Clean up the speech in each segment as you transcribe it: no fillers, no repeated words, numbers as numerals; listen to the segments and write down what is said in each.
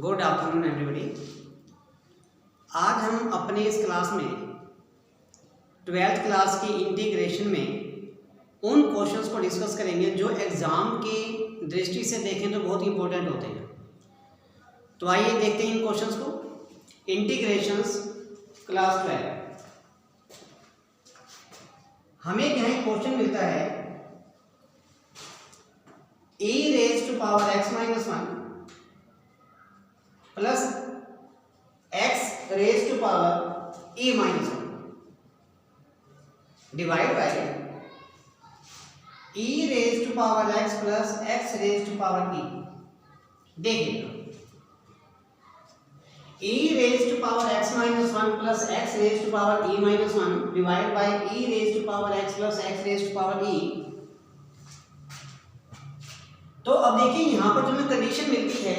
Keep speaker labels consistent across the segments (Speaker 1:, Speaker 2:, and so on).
Speaker 1: Good afternoon everybody. आज हम अपने इस क्लास में 12th क्लास की इंटीग्रेशन में उन क्वेश्चंस को डिस्कस करेंगे जो एग्ज़ाम की दृष्टि से देखें तो बहुत इंपॉर्टेंट होते हैं। तो आइए देखते हैं इन क्वेश्चंस को। इंटीग्रेशंस क्लास 12, हमें यहाँ क्वेश्चन मिलता है e raise to power x minus 1 plus x raise to power e minus 1 divide by e raise to power x plus x raise to power e। देखिए e raise to power x minus 1 plus x raise to power e minus 1 divide by e raise to power x plus x raise to power e। तो अब देखिए यहाँ पर जो हमें condition मिलती है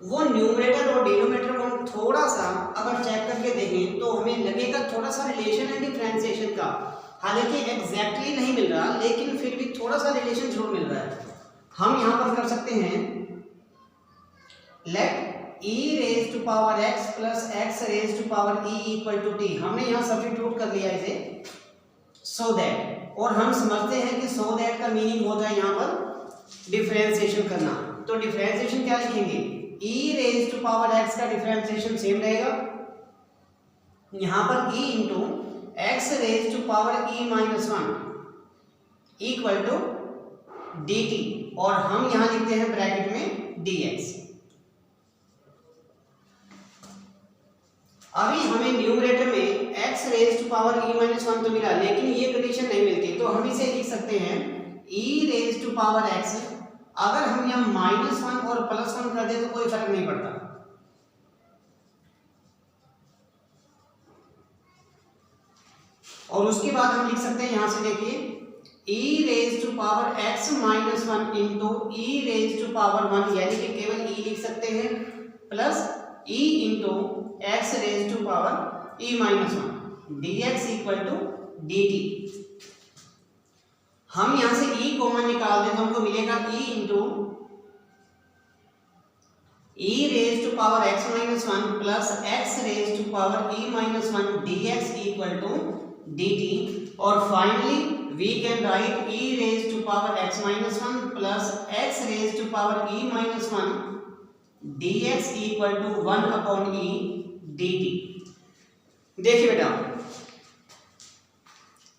Speaker 1: वो न्यूमरेटर और डिनोमिनेटर को हम थोड़ा सा अगर चेक करके देखें तो हमें लगेगा थोड़ा सा रिलेशन एंड डिफरेंशिएशन का। हालांकि एग्जैक्टली नहीं मिल रहा लेकिन फिर भी थोड़ा सा रिलेशन जरूर मिल रहा है। हम यहाँ पर कर सकते हैं let e raise to power x plus x raise to power e equal to t। हमने यहाँ सब्स्टिट्यूट कर लिया इसे सो दैट, और हम समझते हैं कि सो दैट का मीनिंग होता है यहाँ पर डिफरेंशिएशन करना। तो डिफरेंशिएशन क्या लिखेंगे, e raise to power x का डिफरेंशिएशन सेम रहेगा, यहाँ पर e into x raise to power e minus 1 equal to dt, और हम यहाँ लिखते हैं ब्रैकेट में dx। अभी हमें न्यूमरेटर में x raise to power e minus 1 तो मिला लेकिन ये कंडीशन नहीं मिलती, तो हम इसे लिख सकते हैं e raise to power x। अगर हम यहाँ माइनस 1 और प्लस 1 कर दे तो कोई फर्क नहीं पड़ता। और उसके बाद हम लिख सकते हैं यहां से देखिए e raise to power x minus 1 into e raise to power 1, यानी कि केवल e लिख सकते हैं, plus e into x raise to power e minus 1 dx equal to dt। हम यहां से e कॉमन निकाल दें तो हमको मिलेगा e into e raise to power x minus 1 plus x raise to power e minus 1 dx equal to dt। और finally we can write e raise to power x minus 1 plus x raise to power e minus 1 dx equal to 1 upon e dt। देखिए बेटा,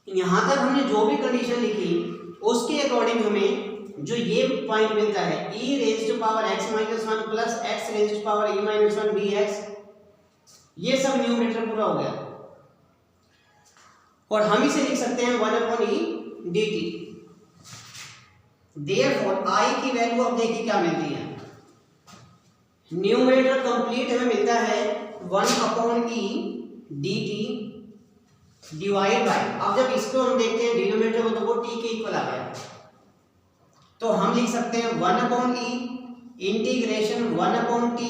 Speaker 1: यहां तक हमने जो भी condition लिखी उसके अकॉर्डिंग हमें जो ये पॉइंट मिलता है e raise to power x minus 1 plus x raise to power e minus 1 dx, ये सब न्यूमरेटर पूरा हो गया और हम इसे लिख सकते हैं 1 upon e dt। Therefore i की वैल्यू अब देखिए क्या मिलती है, न्यूमरेटर कंप्लीट हमें मिलता है 1 upon e dt divide by, अब जब इसको हम देखते हैं डिनोमिनेटर को तो वो t के इक्वल आ गया, तो हम लिख सकते हैं 1 upon e integration 1 upon t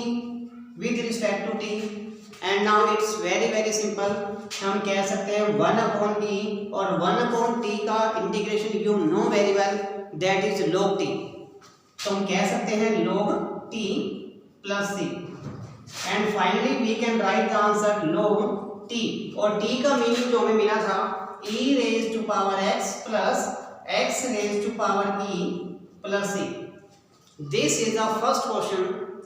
Speaker 1: with respect to t। And now it's very simple, हम कह सकते हैं 1 अपॉन e और 1 अपॉन t का integration you know very well that is log t, तो हम कह सकते हैं log t plus c। And finally we can write the answer log t, और t का मीनिंग जो हमें मिला था e raise to power x plus x raise to power e plus c। This is the first question,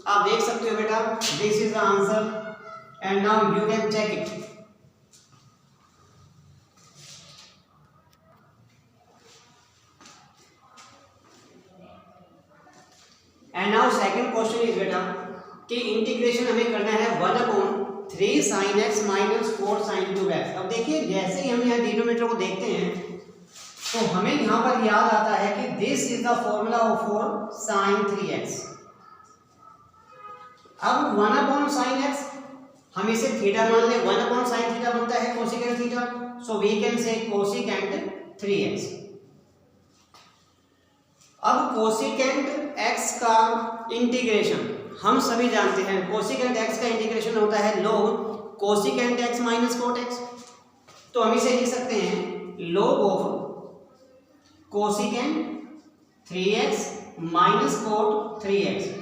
Speaker 1: आप देख सकते हो बेटा, this is the answer and now you can check it. And now second question is बेटा कि integration हमें करना है 1 upon 3 sin x minus 4 sin 2x। अब देखिए जैसे ही हम यहाँ डिनोमिनेटर को देखते हैं तो हमें यहाँ पर याद आता है कि this is the formula for sin 3x। अब 1 अपॉन sin x हम इसे थीटा मान लें, 1 अपॉन sin थीटा बनता है cosecant theta, so we can say cosecant 3x। अब कोसेकेंट x का इंटीग्रेशन हम सभी जानते हैं, कोसेकेंट x का इंटीग्रेशन होता है log cosecant x minus cot x। तो हम इसे लिख सकते हैं log of cosecant 3x minus cot 3x।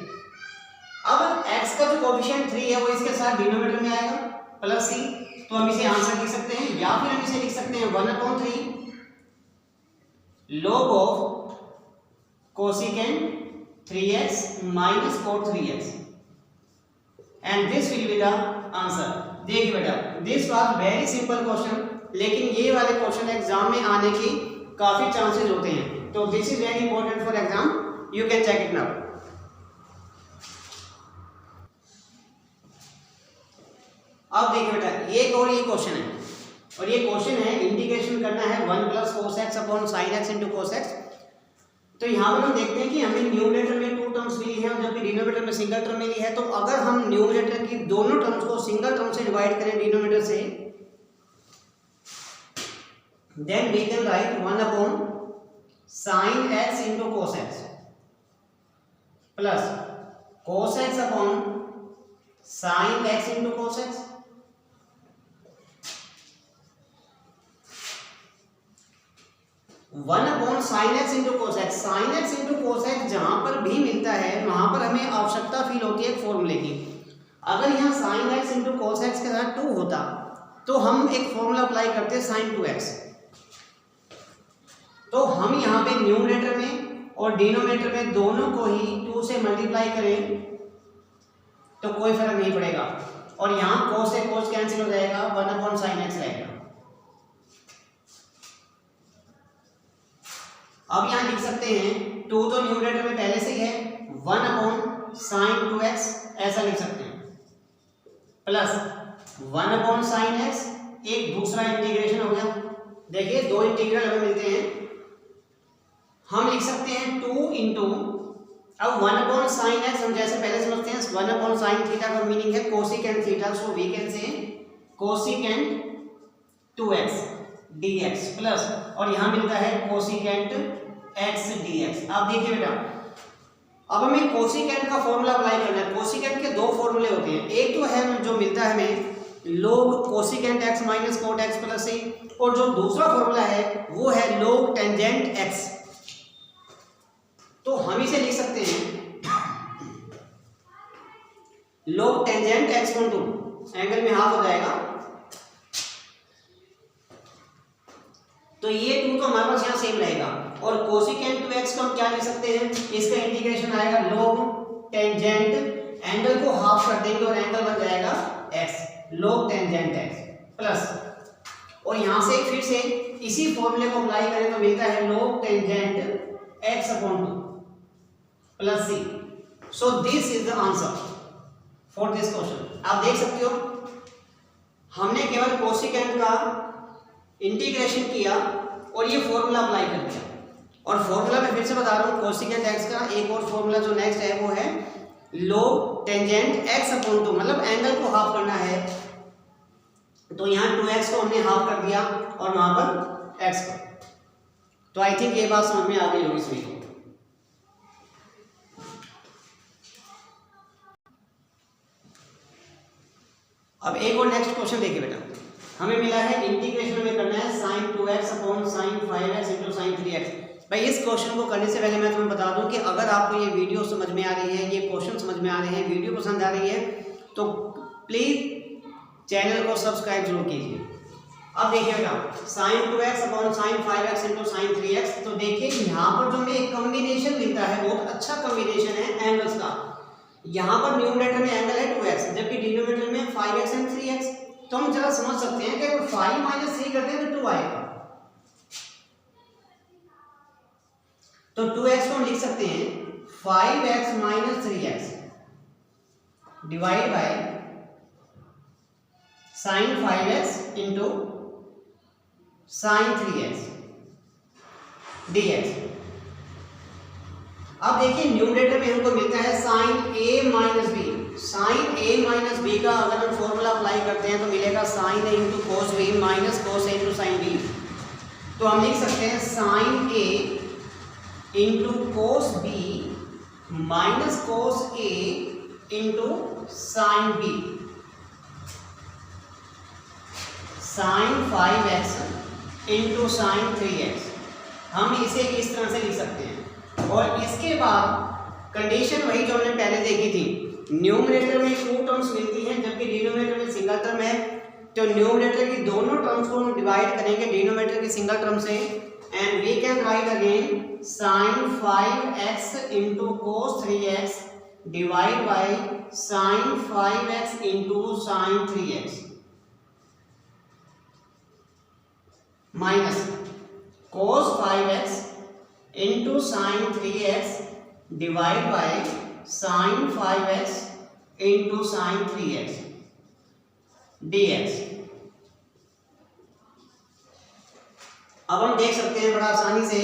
Speaker 1: अब x का जो कोएफिशिएंट 3 है वो इसके साथ डिनोमिनेटर में आएगा प्लस c, तो हम इसे आंसर लिख सकते हैं, या फिर हम इसे लिख सकते हैं 1/3 log of cosecant 3x minus cot 3x and this will be the answer. देखिए बेटा, this was very simple question, लेकिन ये वाले क्वेश्चन एग्जाम में आने की काफी चांसेस होते हैं, तो this is very important for exam, you can check it now. अब देखिए बेटा, ये और ये क्वेश्चन है, और ये क्वेश्चन है इंटीग्रेशन करना है 1 plus cos x upon sin x into cos x। तो यहाँ पर हम देखते हैं कि हमें न्यूमरेटर में 2 टर्म्स मिली है और जबकि डिनोमिनेटर में सिंगल टर्म मिली है। तो अगर हम न्यूमरेटर की दोनों टर्म्स को सिंगल टर्म से डिवाइड करें डिनोमिनेटर से, then we can write 1 upon sin x into cos x plus cos x upon sin x into cos x। One upon sine x into cos x, sine x into cos x जहां पर भी मिलता है वहां पर हमें आवश्यकता feel होती है फॉर्मूले की। अगर यहाँ sign x into cos x के साथ 2 होता तो हम एक फॉर्मूला अप्लाई करते साइन 2x। तो हम यहाँ पे न्यूमरेटर में और डिनोमिनेटर में दोनों को ही 2 से मल्टीप्लाई करें तो कोई फर्क नहीं पड़ेगा, और यहाँ cos से cos कैंसिल हो जाएगा, 1 अपॉन साइन एक्स रहेगा। अब यहाँ लिख सकते हैं 2 तो न्यूमरेटर में पहले से ही है, 1 अपॉन साइन 2x ऐसा लिख सकते हैं, प्लस 1 अपॉन साइन x, एक दूसरा इंटीग्रेशन हो गया। देखिए 2 इंटीग्रल हमें मिलते हैं, हम लिख सकते हैं 2 इंटू, अब 1 अपॉन साइन x हम जैसे पहले समझते हैं 1 अपॉन साइन थीटा का मीनिंग है cosecant theta, so we can say cosecant 2x dx plus, और यहां मिलता है कोसिकेंट x dx। अब देखिए बेटा, अब हमें कोसिकेंट का फॉर्मूला अप्लाई करना है। कोसिकेंट के 2 फॉर्मूले होते हैं, एक तो है जो मिलता है हमें log cosecant x minus cot x plus c, और जो दूसरा फॉर्मूला है वो है log टेंजेंट x। तो हम इसे लिख सकते हैं log tangent x one two, angle में हाफ हो जाएगा, तो ये 2 तो हमारे पास यहाँ सेम रहेगा, और कोसिकेंट 2x को हम क्या लिख सकते हैं, इसका इंटीग्रेशन आएगा log टेंजेंट, एंगल को हाफ कर देंगे और एंगल बन जाएगा x, log tangent x plus, और यहाँ से फिर से इसी फॉर्मूले को अप्लाई करें तो मिलता है log tangent x upon 2 plus c। So this is the answer for this question. आप देख सकते हो हमने केवल कोसिकेंट का इंटीग्रेशन किया और ये फॉर्मूला अप्लाई कर दिया, और फॉर्मूला मैं फिर से बता रहा हूँ, कोसिकेंट x का एक और फॉर्मूला जो नेक्स्ट है वो है log टेंजेंट x अपॉन 2, मतलब एंगल को हाफ करना है, तो यहाँ 2x को हमने हाफ कर दिया और वहां पर x को। तो आई थिंक ये बात समझ में आ गई होगी सभी को। अब एक और नेक्स्ट क्वेश्चन देखिए बेटा, हमें मिला है इंटीग्रेशन में करना है sin 2x upon sin 5x into sin 3x। भाई इस क्वेश्चन को करने से पहले मैं तुम्हें बता दूं कि अगर आपको ये वीडियो समझ में आ रही है, ये क्वेश्चन समझ में आ रहे हैं, वीडियो पसंद आ रही है, तो प्लीज चैनल को सब्सक्राइब जरूर कीजिए। अब देखिए बेटा, sin 2x upon sin 5x into sin 3x, तो देखिए यहाँ पर जो हमें एक कॉम्बिनेशन मिलता है, बहुत अच्छा कॉम्बिनेशन है एंगल्स का। यहाँ पर न्यूमरेटर में एंगल है 2x, जबकि डिनोमिनेटर में 5x एंड 3x। तो हम जरा समझ सकते हैं कि अगर 5 माइनस 3 करते हैं तो 2 आएगा, तो 2x को हम लिख सकते हैं 5x minus 3x divide by sin 5x into sin 3x dx। अब देखिए न्यूमरेटर में हमको मिलता है sin a minus b, sin a minus b का अगर हम फॉर्मूला अप्लाई करते हैं तो मिलेगा sin a into cos b minus cos a into sin b। तो हम लिख सकते हैं sin a into cos b minus cos a into sin b, sin 5x into sin 3x। हम इसे इस तरह से लिख सकते हैं, और इसके बाद कंडीशन वही जो हमने पहले देखी थी, न्यूमरेटर में 2 टर्म्स मिलती हैं जबकि डिनोमिनेटर में सिंगल टर्म है, तो न्यूमरेटर की दोनों टर्म्स को हम डिवाइड करेंगे डिनोमिनेटर की सिंगल टर्म से, and we can write again sin 5x into cos 3x divide by sin 5x into sin 3x minus cos 5x into sin 3x divide by sin 5x into sin 3x dx। अब हम देख सकते हैं बड़ा आसानी से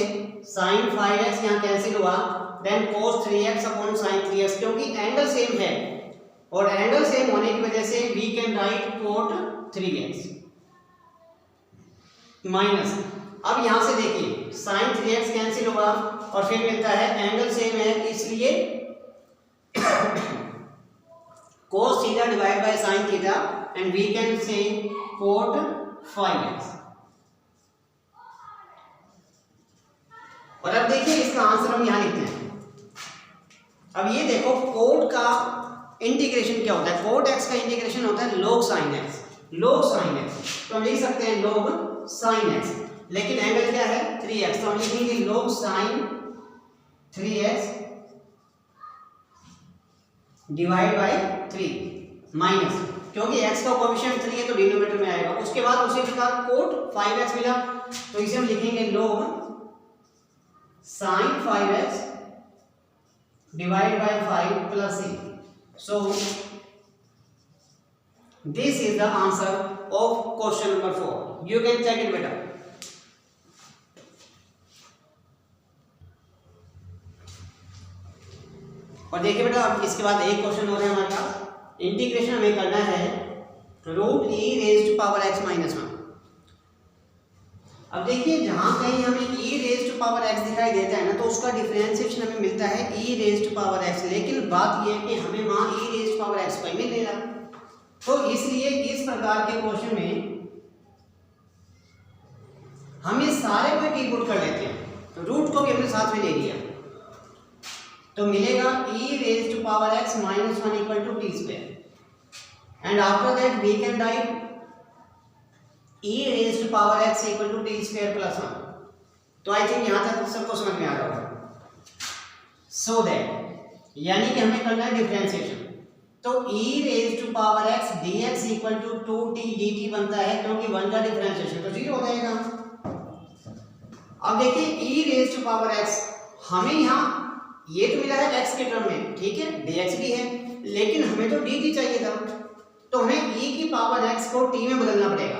Speaker 1: sin 5x यहाँ cancel हुआ, then cos 3x upon sin 3x, क्योंकि एंगल सेम है और एंगल सेम होने की वजह से we can write cot 3x minus, अब यहां से देखिए sin 3x कैंसिल होगा और फिर मिलता है एंगल सेम है इसलिए cos theta divide by sin theta and we can say cot 5x। और अब देखिए इसका आंसर हम यहां लिखते हैं। अब ये देखो cot का इंटीग्रेशन क्या होता है, cot x का इंटीग्रेशन होता है log sin x, log sin x, तो हम लिख सकते हैं log sin x, लेकिन एंगल क्या है 3x, तो हम लिखेंगे log sin 3x divide bye 3 minus, क्योंकि x का कोएफिशिएंट 3 है तो डिनोमिनेटर में आएगा। उसके बाद उसी प्रकार cot 5x मिला तो इसे हम लिखेंगे log sin 5x divided by 5 plus c. So this is the answer of question number 4. You can check it better. और देखिए बेटा अब इसके बाद एक क्वेश्चन हो रहा है हमारे पास, इंटीग्रेशन हमें करना है root e raise to power x minus 1। अब देखिए जहां कहीं हमें e raise to power x दिखाई देता है ना तो उसका डिफरेंशिएशन हमें मिलता है e raise to power x, लेकिन बात यह है कि हमें वहां e raise to power x को मिल नहीं रहा, तो इसलिए इस प्रकार के क्वेश्चन में हम ये सारे को टी पुट कर लेते हैं, तो रूट को भी हमने साथ में ले लिया तो मिलेगा e raise to power x minus 1 equal to t square, and after that we can write e raise to power x equal to t square plus 1। तो आई थिंक यहां तक सबको समझ में आ रहा होगा। सो दैट यानी कि हमें करना है डिफरेंशिएशन, तो e raise to power x dx equal to 2t dt बनता है, क्योंकि 1 का डिफरेंशिएशन तो 0 हो जाएगा। अब देखिए e raise to power x हमें यहाँ ये तो मिला है x के टर्म में, ठीक है dx भी है, लेकिन हमें तो dt चाहिए था, तो हमें e की पावर x को t में बदलना पड़ेगा।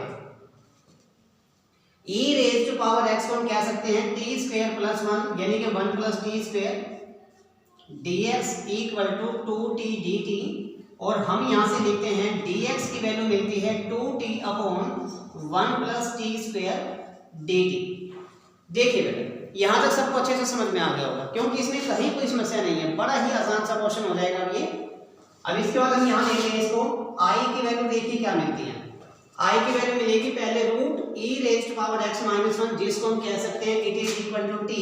Speaker 1: e raise to power x को हम कह सकते हैं t स्क्वायर प्लस 1 यानी कि 1 plus T square dx equal to 2t dt, और हम यहां से लिखते हैं dx की वैल्यू मिलती है 2t upon 1 plus T square dt। देखिए बेटा यहां तक सबको अच्छे से समझ में आ गया होगा, क्योंकि इसमें कहीं कोई समस्या नहीं है, बड़ा ही आसान सा क्वेश्चन हो जाएगा ये। अब इसके बाद हम यहाँ लेंगे इसको i की वैल्यू, देखिए क्या मिलती है, i की वैल्यू मिलेगी पहले root e raise to power x minus 1 जिसको हम कह सकते हैं it is equal to t,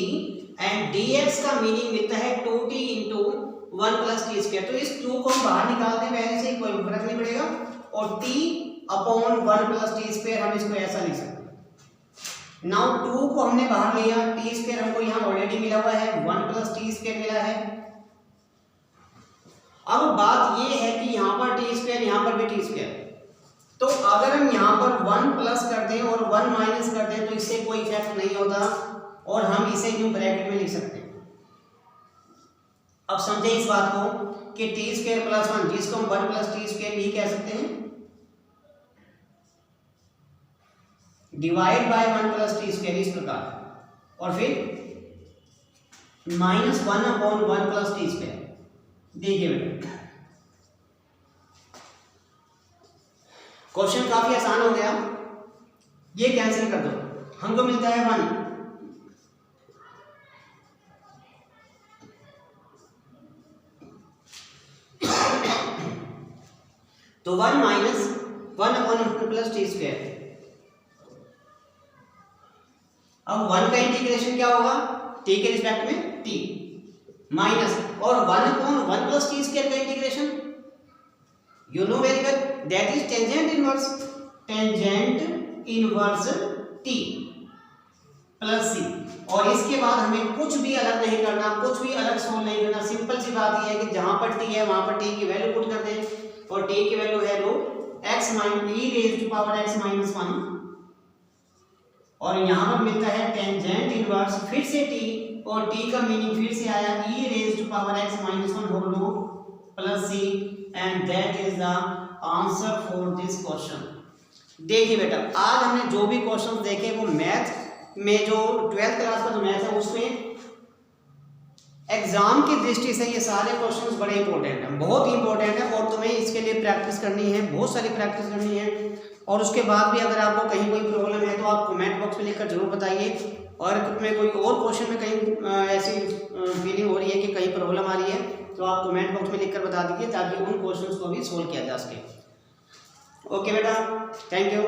Speaker 1: and dx का मीनिंग मिलता है 2t into 1 plus T square, तो इस 2 को हम बाहर निकाल दें वैल्यू से कोई फर्क नहीं पड़ेगा, और t upon 1 plus T square हम इसको ऐसा लिख सकते हैं। नाउ 2 को हमने बाहर लिया, टी स्क्वायर हमको यहाँ ऑलरेडी मिला हुआ है, 1 प्लस टी स्क्वायर मिला है। अब बात ये है कि यहाँ पर टी स्क्वायर यहाँ पर भी टी स्क्वायर, तो अगर हम यहाँ पर 1 प्लस कर दें और 1 माइनस कर दें तो इससे कोई इफेक्ट नहीं होता, और हम इसे यूं ब्रैकेट में लिख सकते हैं। अब समझे इस बात को कि टी स्क्वायर प्लस 1 जिसको हम 1 प्लस टी स्क्वायर भी कह सकते हैं divide by 1 plus T square इस प्रकार, और फिर minus 1 upon 1 plus T square. देखिए बेटा क्वेश्चन काफी आसान हो गया, ये कैंसिल कर दो, हमको मिलता है 1, तो 1 minus 1 upon 1 plus T square. अब 1 का इंटीग्रेशन क्या होगा, t के रिस्पेक्ट में t, माइनस और 1/1 प्लस टी स्क्वायर का integration you know very well, that is tangent inverse T plus C. और इसके बाद हमें कुछ भी अलग नहीं करना, कुछ भी अलग सोल्व नहीं करना। सिंपल सी बात यह है कि जहां पर टी है वहां पर टी की वैल्यू पुट कर दें, और टी की वैल्यू है log x minus e raise to power x minus 1, और यहाँ पर मिलता है टेंजेंट इनवर्स फिर से t, और t का मीनिंग फिर से आया e raise to power x minus 1 whole log plus c, and that is the answer for this question. देखिए बेटा, आज हमने जो भी क्वेश्चन देखे वो मैथ में, जो 12th क्लास का जो मैथ है उसमें एग्जाम की दृष्टि से ये सारे क्वेश्चंस बड़े इंपॉर्टेंट हैं, बहुत ही इंपॉर्टेंट है, और तुम्हें इसके लिए प्रैक्टिस करनी है, बहुत सारी प्रैक्टिस करनी है। और उसके बाद भी अगर आपको कहीं कोई प्रॉब्लम है तो आप कमेंट बॉक्स में लिखकर जरूर बताइए, और तुम्हें कोई और क्वेश्चन में कहीं ऐसी फीलिंग हो रही है कि कहीं प्रॉब्लम आ रही है तो आप कमेंट बॉक्स में लिखकर बता दीजिए, ताकि उन क्वेश्चन को भी सोल्व किया जा सके। ओके बेटा, थैंक यू।